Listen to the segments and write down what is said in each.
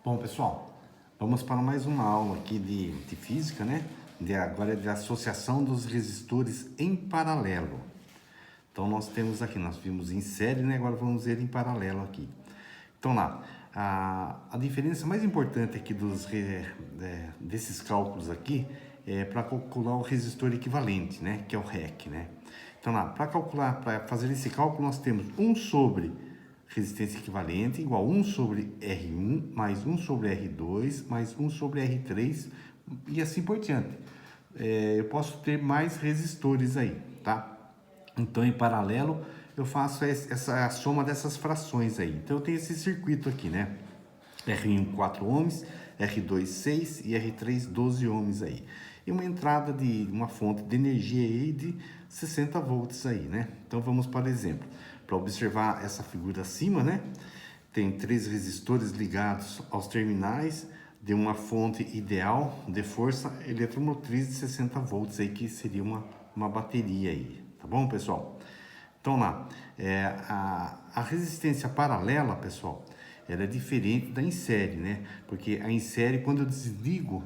Bom, pessoal, vamos para mais uma aula aqui de física, né? Agora é de associação dos resistores em paralelo. Então, nós temos aqui, nós vimos em série, né? Agora vamos ver em paralelo aqui. Então, lá, a diferença mais importante aqui desses cálculos aqui é para calcular o resistor equivalente, né? Que é o REC, né? Então, lá, para fazer esse cálculo, nós temos 1 sobre resistência equivalente igual 1 sobre R1 mais 1 sobre R2 mais 1 sobre R3 e assim por diante. Eu posso ter mais resistores aí, tá? Então, em paralelo, eu faço a soma dessas frações aí. Então, eu tenho esse circuito aqui, né? R1 4 ohms, R2 6 e R3 12 ohms aí. E uma entrada de uma fonte de energia aí de 60 volts aí, né? Então, vamos para exemplo. Para observar essa figura acima, né? Tem 3 resistores ligados aos terminais de uma fonte ideal de força eletromotriz de 60 volts aí, que seria uma bateria aí, tá bom, pessoal? Então lá, a resistência paralela, pessoal, ela é diferente da em série, né? Porque a em série, quando eu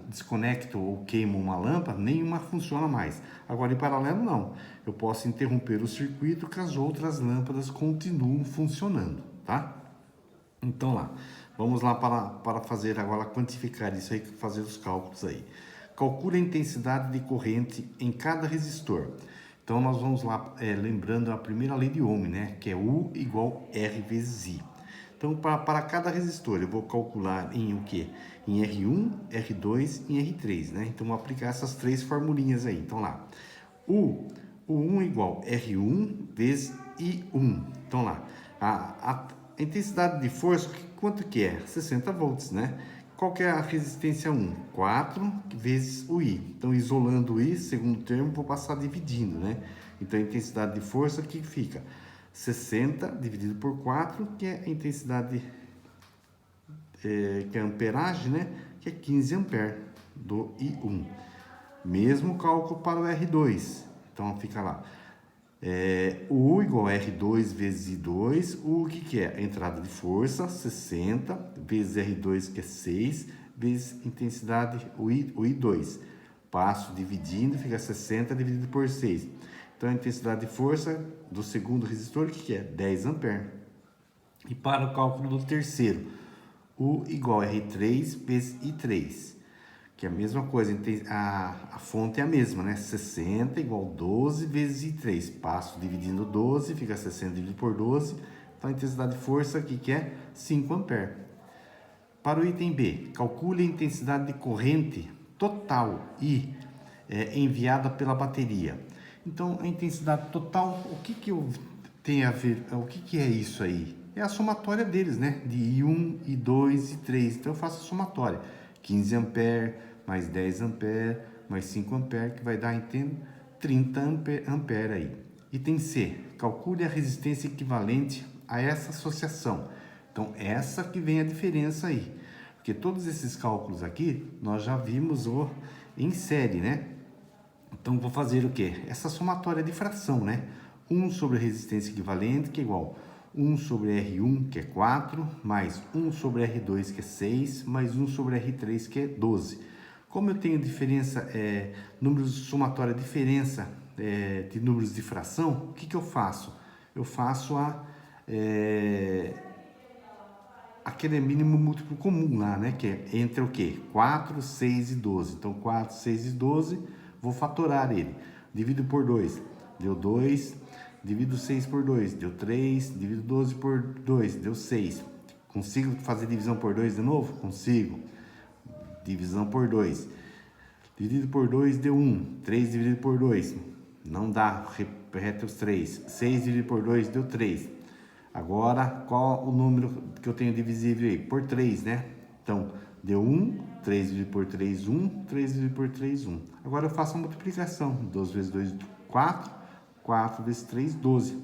desconecto ou queimo uma lâmpada, nenhuma funciona mais. Agora, em paralelo, não. Eu posso interromper o circuito que as outras lâmpadas continuam funcionando, tá? Então lá, vamos lá para fazer agora, quantificar isso aí, fazer os cálculos aí. Calcule a intensidade de corrente em cada resistor. Então, nós vamos lá, lembrando a primeira lei de Ohm, né? Que é U igual R vezes I. Então, para cada resistor, eu vou calcular em o quê? Em R1, R2 e R3, né? Então, vou aplicar essas 3 formulinhas aí. Então, lá, o 1 igual R1 vezes I1. Então, lá, a intensidade de força, quanto que é? 60 volts, né? Qual que é a resistência 1? 4 vezes o I. Então, isolando o I, segundo termo, vou passar dividindo, né? Então, a intensidade de força que fica 60 dividido por 4, que é a intensidade, que é a amperagem, né? Que é 15 ampere do I1. Mesmo cálculo para o R2. Então, fica lá. O U igual a R2 vezes I2. O que é? A entrada de força, 60, vezes R2, que é 6, vezes intensidade, o I2. Passo dividindo, fica 60 dividido por 6. Então, a intensidade de força do segundo resistor, que é? 10 ampere. E para o cálculo do terceiro, U igual a R3 vezes I3. Que é a mesma coisa, a fonte é a mesma, né? 60 igual 12 vezes I3. Passo dividindo 12, fica 60 dividido por 12. Então, a intensidade de força aqui que é 5 ampere. Para o item B, calcule a intensidade de corrente total I enviada pela bateria. Então, a intensidade total, o que eu tenho a ver, o que é isso aí? É a somatória deles, né? De I1, I2 e I3. Então, eu faço a somatória. 15 ampere, mais 10 ampere, mais 5 ampere, que vai dar, entendo, 30 ampere aí. Item C, calcule a resistência equivalente a essa associação. Então, essa que vem a diferença aí. Porque todos esses cálculos aqui, nós já vimos em série, né? Então, vou fazer o quê? Essa somatória de fração, né? 1 sobre resistência equivalente, que é igual 1 sobre R1, que é 4, mais 1 sobre R2, que é 6, mais 1 sobre R3, que é 12. Como eu tenho diferença, números somatória, diferença de números de fração, o que eu faço? Eu faço aquele mínimo múltiplo comum lá, né? Que é entre o quê? 4, 6 e 12. Então, 4, 6 e 12, vou fatorar ele. Divido por 2, deu 2. Divido 6 por 2, deu 3. Divido 12 por 2, deu 6. Consigo fazer divisão por 2 de novo? Consigo. Divisão por 2. Dividido por 2 deu 1. 3 dividido por 2. Não dá. Repete os 3. 6 dividido por 2 deu 3. Agora, qual o número que eu tenho divisível aí? Por 3, né? Então, deu 1. 3 dividido por 3, 1. 3 dividido por 3, 1. Agora eu faço a multiplicação. 12 vezes 2, 4. 4 vezes 3, 12.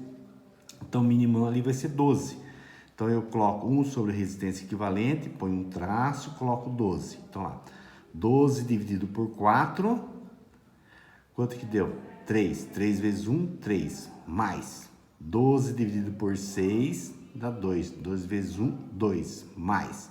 Então, o mínimo ali vai ser 12. Então, eu coloco 1 sobre resistência equivalente, ponho um traço, coloco 12. Então, lá, 12 dividido por 4, quanto que deu? 3. 3 vezes 1, 3. Mais 12 dividido por 6, dá 2. 2 vezes 1, 2. Mais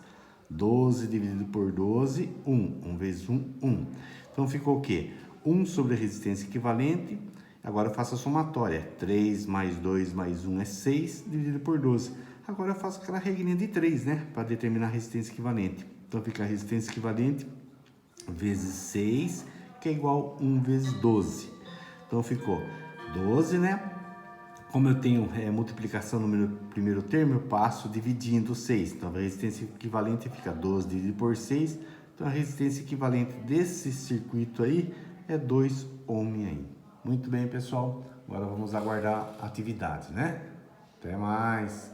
12 dividido por 12, 1. 1 vezes 1, 1. Então ficou o quê? 1 sobre a resistência equivalente. Agora eu faço a somatória. 3 mais 2 mais 1 é 6 dividido por 12. Agora eu faço aquela regrinha de 3, né? Para determinar a resistência equivalente. Então fica a resistência equivalente vezes 6, que é igual a 1 vezes 12. Então ficou 12, né? Como eu tenho multiplicação no meu primeiro termo, eu passo dividindo 6. Então, a resistência equivalente fica 12 dividido por 6. Então, a resistência equivalente desse circuito aí é 2 ohm aí. Muito bem, pessoal. Agora vamos aguardar a atividade, né? Até mais.